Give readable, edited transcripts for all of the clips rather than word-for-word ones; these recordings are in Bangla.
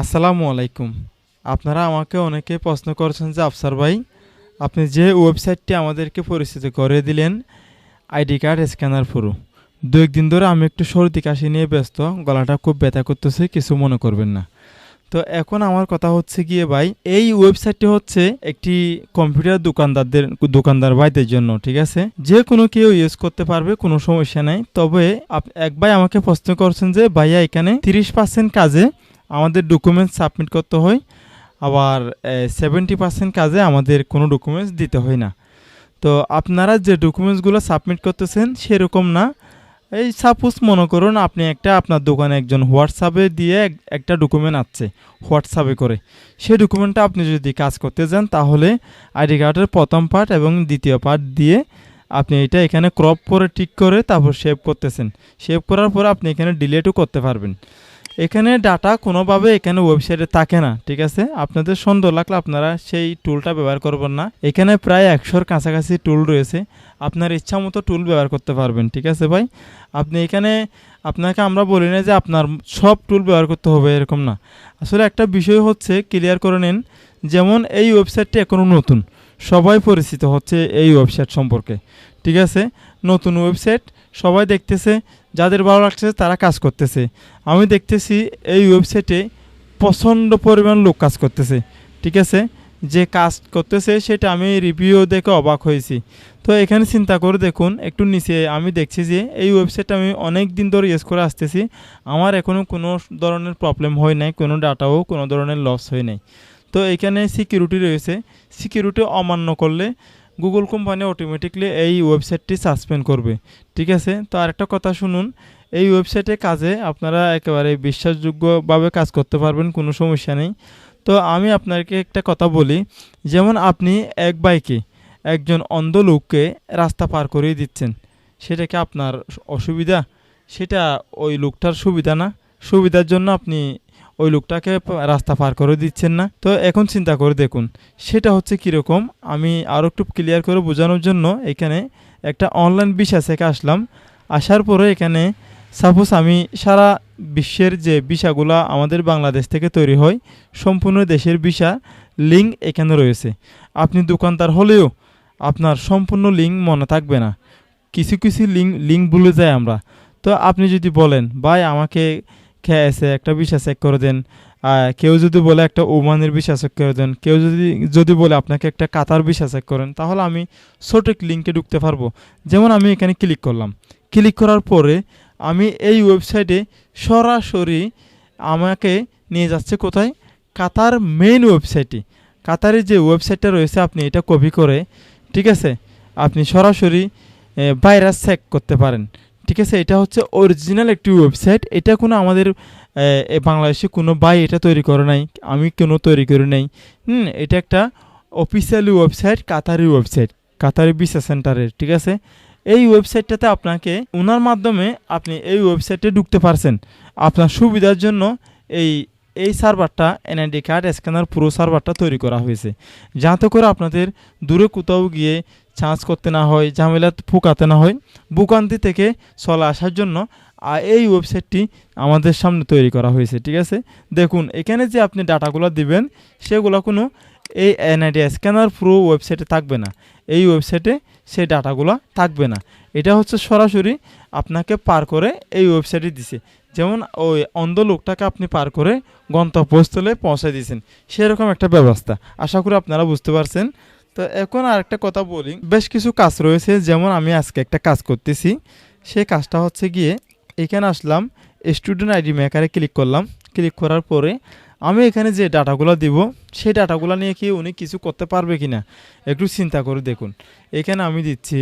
আসসালামু আলাইকুম। আপনারা আমাকে অনেকে প্রশ্ন করেছেন যে আফসার ভাই, আপনি যে ওয়েবসাইটটি আমাদেরকে পরিচিত করে দিলেন আইডি কার্ড স্ক্যানার প্রো, দু একদিন ধরে আমি একটু সর্দি কাশি নিয়ে ব্যস্ত, গলাটা খুব ব্যথা করতেছে, কিছু মনে করবেন না। তো এখন আমার কথা হচ্ছে গিয়ে ভাই, এই ওয়েবসাইটটি হচ্ছে একটি কম্পিউটার দোকানদার ভাইদের জন্য, ঠিক আছে? যে কোনো কেউ ইউজ করতে পারবে, কোনো সমস্যা নাই। তবে এক ভাই আমাকে প্রশ্ন করছেন যে ভাইয়া, এখানে 30% কাজে আমাদের ডকুমেন্টস সাবমিট করতে হয়, আবার 70% কাজে আমাদের কোনো ডকুমেন্টস দিতে হয় না। তো আপনারা যে ডকুমেন্টসগুলো সাবমিট করতেছেন সেরকম না। এই সাপোজ মনে করুন আপনি আপনার দোকানে একজন হোয়াটসঅ্যাপে দিয়ে একটা ডকুমেন্ট আছে হোয়াটসঅ্যাপে করে, সেই ডকুমেন্টটা আপনি যদি কাজ করতে যান তাহলে আইডি কার্ডের প্রথম পার্ট এবং দ্বিতীয় পার্ট দিয়ে আপনি এটা এখানে ক্রপ করে টিক করে তারপর সেভ করতেছেন। সেভ করার পরে আপনি এখানে ডিলিটও করতে পারবেন। এখানে ডাটা কোনোভাবে এখানে ওয়েবসাইটে থাকে না, ঠিক আছে? আপনাদের সন্দেহ লাগলে আপনারা সেই টুলটা ব্যবহার করবেন না। এখানে প্রায় 100-র কাছাকাছি টুল রয়েছে, আপনার ইচ্ছা মতো টুল ব্যবহার করতে পারবেন, ঠিক আছে ভাই? আপনি এখানে, আপনাকে আমরা বলি না যে আপনার সব টুল ব্যবহার করতে হবে, এরকম না। আসলে একটা বিষয় হচ্ছে ক্লিয়ার করে নিন, যেমন এই ওয়েবসাইটটি এখনও নতুন, সবাই পরিচিত হচ্ছে এই ওয়েবসাইট সম্পর্কে, ঠিক আছে? নতুন ওয়েবসাইট, সবাই দেখতেছে, যাদের ভালো লাগছে তারা কাজ করতেছে। আমি দেখতেছি এই ওয়েবসাইটে প্রচণ্ড পরিমাণ লোক কাজ করতেছে, ঠিক আছে? যে কাজ করতেছে সেটা আমি রিভিউ দেখে অবাক হয়েছি। তো এখানে চিন্তা করে দেখুন, একটু নিচে আমি দেখছি যে এই ওয়েবসাইটটা আমি অনেক দিন ধরে ইউজ করে আসতেছি, আমার এখনও কোনো ধরনের প্রবলেম হয় নাই, কোনো ডাটাও কোনো ধরনের লস হয় নাই। তো এখানে সিকিউরিটি রয়েছে, সিকিউরিটি অমান্য করলে গুগল কোম্পানি অটোমেটিকলি এই ওয়েবসাইটটি সাসপেন্ড করবে, ঠিক আছে? তো আরেকটা কথা শুনুন, এই ওয়েবসাইটে কাজে আপনারা একেবারে বিশ্বাসযোগ্যভাবে কাজ করতে পারবেন, কোনো সমস্যা নেই। তো আমি আপনাকে একটা কথা বলি, যেমন আপনি এক বাইকে একজন অন্ধ লোককে রাস্তা পার করিয়ে দিচ্ছেন, সেটা কি আপনার অসুবিধা? সেটা ওই লোকটার সুবিধা না? সুবিধার জন্য আপনি ওই লোকটাকে রাস্তা পার করে দিচ্ছেন না? তো এখন চিন্তা করে দেখুন সেটা হচ্ছে কীরকম। আমি আরও একটু ক্লিয়ার করে বোঝানোর জন্য এখানে একটা অনলাইন ভিসা থেকে আসলাম। আসার পরে এখানে সাপোজ আমি সারা বিশ্বের যে ভিসাগুলো আমাদের বাংলাদেশ থেকে তৈরি হয়, সম্পূর্ণ দেশের ভিসা লিঙ্ক এখানে রয়েছে। আপনি দোকানদার হলেও আপনার সম্পূর্ণ লিঙ্ক মনে থাকবে না, কিছু কিছু লিঙ্ক ভুলে যাই আমরা। তো আপনি যদি বলেন ভাই আমাকে খেয়েছে একটা ভিসা চেক করে দেন, কেউ যদি বলে একটা ওমানের ভিসা চেক করে দেন, কেউ যদি বলে আপনাকে একটা কাতার ভিসা চেক করেন, তাহলে আমি সঠিক লিঙ্কে ঢুকতে পারবো। যেমন আমি এখানে ক্লিক করলাম, ক্লিক করার পরে আমি এই ওয়েবসাইটে সরাসরি আমাকে নিয়ে যাচ্ছে কোথায়? কাতার মেইন ওয়েবসাইটে। কাতারের যে ওয়েবসাইটটা রয়েছে আপনি এটা কপি করে, ঠিক আছে, আপনি সরাসরি ভাইরাস চেক করতে পারেন, ঠিক আছে? এটা হচ্ছে অরিজিনাল একটি ওয়েবসাইট, এটা কোনো আমাদের বাংলাদেশে কোনো ভাই এটা তৈরি করে নাই, আমি কোনো তৈরি করে নাই। এটা একটা officially website, Qatari website, Qatari visa সেন্টারের, ঠিক আছে? এই ওয়েবসাইটটাতে আপনাকে ওনার মাধ্যমে আপনি এই ওয়েবসাইটে ঢুকতে পারছেন। আপনার সুবিধার জন্য এই এই সার্ভারটা এনআইডি কার্ড স্ক্যানার পুরো সার্ভারটা তৈরি করা হয়েছে, যাতে করে আপনাদের দূরে কোথাও গিয়ে চার্জ করতে না হয়, ঝামেলা পোকাতে না হয়, ভোগান্তি থেকে চলে আসার জন্য এই ওয়েবসাইটটি আমাদের সামনে তৈরি করা হয়েছে, ঠিক আছে? দেখুন এখানে যে আপনি ডাটাগুলো দিবেন সেগুলো কোনো এই এনআইডি স্ক্যানার পুরো ওয়েবসাইটে থাকবে না, এই ওয়েবসাইটে সেই ডাটাগুলো থাকবে না। এটা হচ্ছে সরাসরি আপনাকে পার করে এই ওয়েবসাইটে দিছে, যেমন ওই অন্ধ লোকটাকে আপনি পার করে গন্তব্যস্থলে পৌঁছে দিয়েছেন, সেরকম একটা ব্যবস্থা। আশা করি আপনারা বুঝতে পারছেন। তো এখন আর একটা কথা বলি, বেশ কিছু কাজ রয়েছে, যেমন আমি আজকে একটা কাজ করতেছি, সেই কাজটা হচ্ছে গিয়ে এখানে আসলাম, স্টুডেন্ট আইডি মেকারে ক্লিক করলাম। ক্লিক করার পরে আমি এখানে যে ডাটাগুলো দিব সেই ডাটাগুলো নিয়ে কি উনি কিছু করতে পারবে কি না একটু চিন্তা করে দেখুন। এখানে আমি দিচ্ছি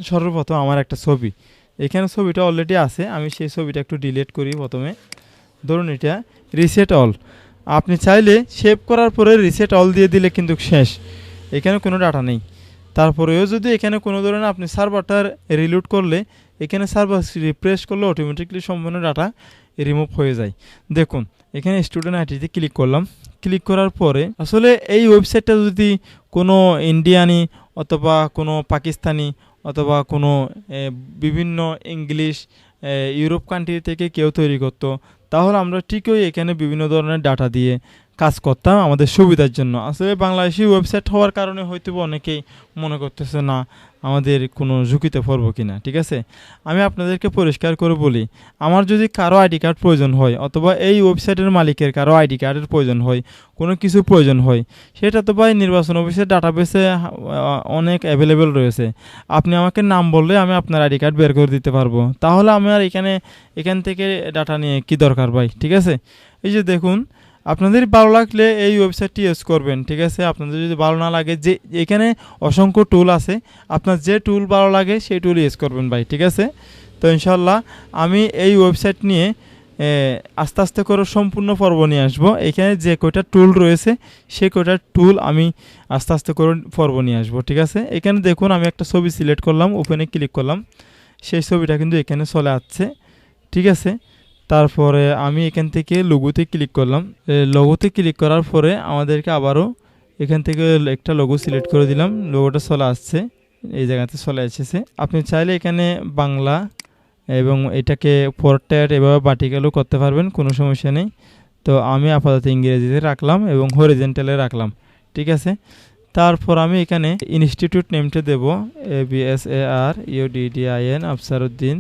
সর্বপ্রথম আমার একটা ছবি, এখানে ছবিটা অলরেডি আছে, আমি সেই ছবিটা একটু ডিলিট করি প্রথমে। ধরুন এটা রিসেট অল, আপনি চাইলে সেভ করার পরে রিসেট অল দিয়ে দিলে কিন্তু শেষ, এখানে কোনো ডাটা নেই। তারপরেও যদি এখানে কোনো ধরনের আপনি সার্ভারটা রিলোড করলে, এখানে সার্ভার রিফ্রেশ করলে অটোমেটিকলি সম্পূর্ণ ডাটা রিমুভ হয়ে যায়। দেখুন এখানে স্টুডেন্ট আইডিতে ক্লিক করলাম, ক্লিক করার পরে আসলে এই ওয়েবসাইটটা যদি কোনো ইন্ডিয়ানি অথবা কোনো পাকিস্তানি অথবা কোনো বিভিন্ন ইংলিশ ইউরোপ কান্ট্রি থেকে কেউ তৈরি করতো, তাহলে আমরা ঠিকই এখানে বিভিন্ন ধরনের ডাটা দিয়ে কাজ করতাম আমাদের সুবিধার জন্য। আসলে বাংলাদেশি ওয়েবসাইট হওয়ার কারণে হয়তো অনেকেই মনে করতেছে না আমাদের কোনো ঝুঁকিতে পড়বো কিনা, ঠিক আছে। আমি আপনাদেরকে পরিষ্কার করে বলি, আমার যদি কারো আইডি কার্ড প্রয়োজন হয় অথবা এই ওয়েবসাইটের মালিকের কারো আইডি কার্ডের প্রয়োজন হয়, কোনো কিছু প্রয়োজন হয়, সেটা তো ভাই নির্বাচন অফিসের ডাটাবেসে অনেক অ্যাভেলেবেল রয়েছে। আপনি আমাকে নাম বললে আমি আপনার আইডি কার্ড বের করে দিতে পারবো। তাহলে আমার এখান থেকে ডাটা নিয়ে কি দরকার ভাই, ঠিক আছে। এই যে দেখুন, আপনাদের ভালো লাগলে এই ওয়েবসাইটটি ইউজ করবেন, ঠিক আছে। আপনাদের যদি ভালো না লাগে, যে এখানে অসংখ্য টুল আছে, আপনার যে টুল ভালো লাগে সেই টুল ইউজ করবেন ভাই, ঠিক আছে। তো ইনশাল্লাহ আমি এই ওয়েবসাইট নিয়ে আস্তে আস্তে করে সম্পূর্ণ পর্ব নিয়ে আসবো। এখানে যে কয়টা টুল রয়েছে সেই কয়টা টুল আমি আস্তে আস্তে করে পর্ব নিয়ে আসবো, ঠিক আছে। এখানে দেখুন আমি একটা ছবি সিলেক্ট করলাম, ওপেনে ক্লিক করলাম, সেই ছবিটা কিন্তু এখানে চলে আসছে, ঠিক আছে। তারপরে আমি এখান থেকে লোগোতে ক্লিক করলাম। লোগোতে ক্লিক করার পরে আমাদেরকে আবারও এখান থেকে একটা লোগো সিলেক্ট করে দিলাম, লোগোটা চলে আসছে, এই জায়গাতে চলে এসেছে। আপনি চাইলে এখানে বাংলা এবং এটাকে পোর্ট্রেট এভাবে ভার্টিক্যালও করতে পারবেন, কোনো সমস্যা নেই। তো আমি আপাতত ইংরেজিতে রাখলাম এবং হরিজেন্টালে রাখলাম, ঠিক আছে। তারপর আমি এখানে ইনস্টিটিউট নেমটা দেব, ABSARUDDIN Afsaruddin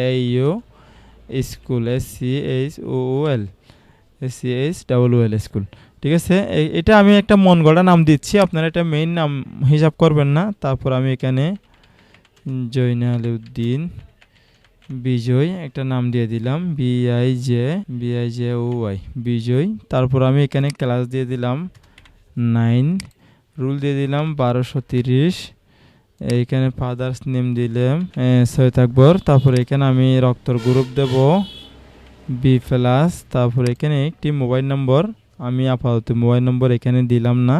AU school, SCHOOL school, ঠিক আছে। এটা আমি একটা মন গড়া নাম দিচ্ছি, আপনারা এটা মেইন নাম হিসাব করবেন না। তারপর আমি এখানে জয়নালউদ্দিন বিজয় একটা নাম দিয়ে দিলাম, BIJOY বিজয়। তারপর আমি এখানে ক্লাস দিয়ে দিলাম 9, রুল দিয়ে দিলাম 1230, এইখানে ফাদার্স নেম দিলাম সৈয়দ আকবর। তারপর এখানে আমি রক্তর গ্রুপ দেব B+। তারপর এখানে একটি মোবাইল নম্বর, আমি আপাতত মোবাইল নম্বর এখানে দিলাম না,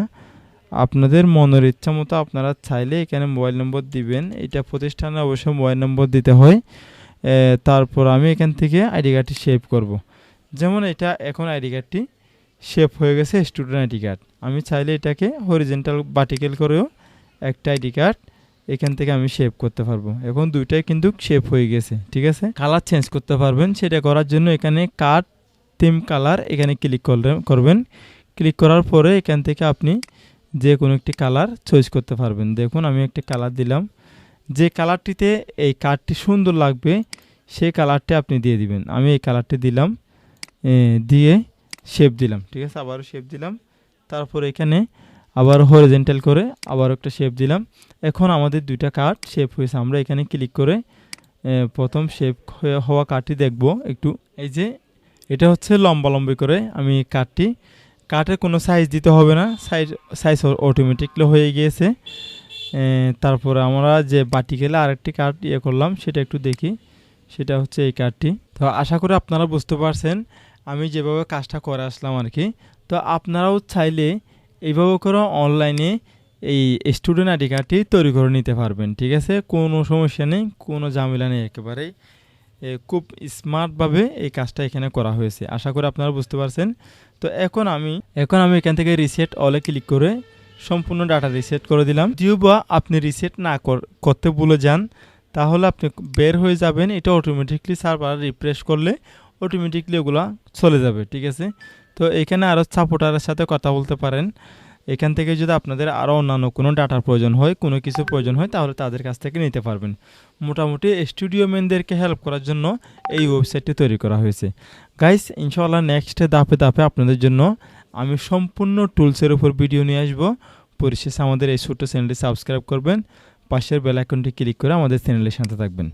আপনাদের মনের ইচ্ছা মতো আপনারা চাইলে এখানে মোবাইল নম্বর দিবেন, এটা প্রতিষ্ঠানে অবশ্যই মোবাইল নম্বর দিতে হয়। তারপর আমি এখান থেকে আইডি কার্ডটি সেভ করব। যেমন এটা এখন আইডি কার্ডটি সেভ হয়ে গেছে, স্টুডেন্ট আইডি কার্ড। আমি চাইলে এটাকে হরিজেন্টাল ভার্টিক্যাল করেও একটা আইডি কার্ড এখান থেকে আমি সেভ করতে পারবো। এখন দুইটাই কিন্তু সেভ হয়ে গেছে, ঠিক আছে। কালার চেঞ্জ করতে পারবেন, সেটা করার জন্য এখানে কার্ড থিম কালার এখানে ক্লিক করবেন। ক্লিক করার পরে এখান থেকে আপনি যে কোনো একটি কালার চয়েস করতে পারবেন। দেখুন আমি একটি কালার দিলাম, যে কালারটিতে এই কার্ডটি সুন্দর লাগবে সেই কালারটি আপনি দিয়ে দিবেন। আমি এই কালারটি দিলাম, দিয়ে শেপ দিলাম, ঠিক আছে। আবারও শেপ দিলাম, তারপর এখানে আবার হরিজেন্টাল করে আবার একটা শেপ দিলাম। এখন আমাদের দুইটা কার্ড শেপ হয়েছে। আমরা এখানে ক্লিক করে প্রথম শেপ হওয়া কার্ডটি দেখব একটু। এই যে এটা হচ্ছে লম্বালম্বি করে আমি কার্ডের কোনো সাইজ দিতে হবে না, সাইজ অটোমেটিকলি হয়ে গিয়েছে। তারপরে আমরা যে ভার্টিক্যালে আরেকটি কার্ড করলাম সেটা একটু দেখি, সেটা হচ্ছে এই কার্ডটি। তো আশা করি আপনারা বুঝতে পারছেন আমি যেভাবে কাজটা করে আসলাম আর কি। তো আপনারাও চাইলে এইভাবে করে অনলাইনে এই স্টুডেন্ট আইডি কার্ডটি তৈরি করে নিতে পারবেন, ঠিক আছে। কোনো সমস্যা নেই, কোনো ঝামেলা নেই, একেবারেই খুব স্মার্টভাবে এই কাজটা এখানে করা হয়েছে। আশা করি আপনারা বুঝতে পারছেন। তো এখন আমি এখান থেকে রিসেট অলে ক্লিক করে সম্পূর্ণ ডাটা রিসেট করে দিলাম। যদিও বা আপনি রিসেট না করতে ভুলে যান তাহলে আপনি বের হয়ে যাবেন, এটা অটোমেটিকলি সার্ভার রিফ্রেশ করলে অটোমেটিকলি ওগুলো চলে যাবে, ঠিক আছে। তো এখানে আরও সাপোর্টারের সাথে কথা বলতে পারেন। এখান থেকে যদি আপনাদের আরও অন্যান্য কোনো ডাটার প্রয়োজন হয়, কোনো কিছু প্রয়োজন হয়, তাহলে তাদের কাছ থেকে নিতে পারবেন। মোটামুটি স্টুডিও ম্যানদেরকে হেল্প করার জন্য এই ওয়েবসাইটটি তৈরি করা হয়েছে। গাইস ইনশাআল্লাহ নেক্সট ধাপে আপনাদের জন্য আমি সম্পূর্ণ টুলসের উপর ভিডিও নিয়ে আসবো। পরিশেষে আমাদের এই ছোট্ট চ্যানেলটি সাবস্ক্রাইব করবেন, পাশের বেল আইকনটি ক্লিক করে আমাদের চ্যানেলের সাথে থাকবেন।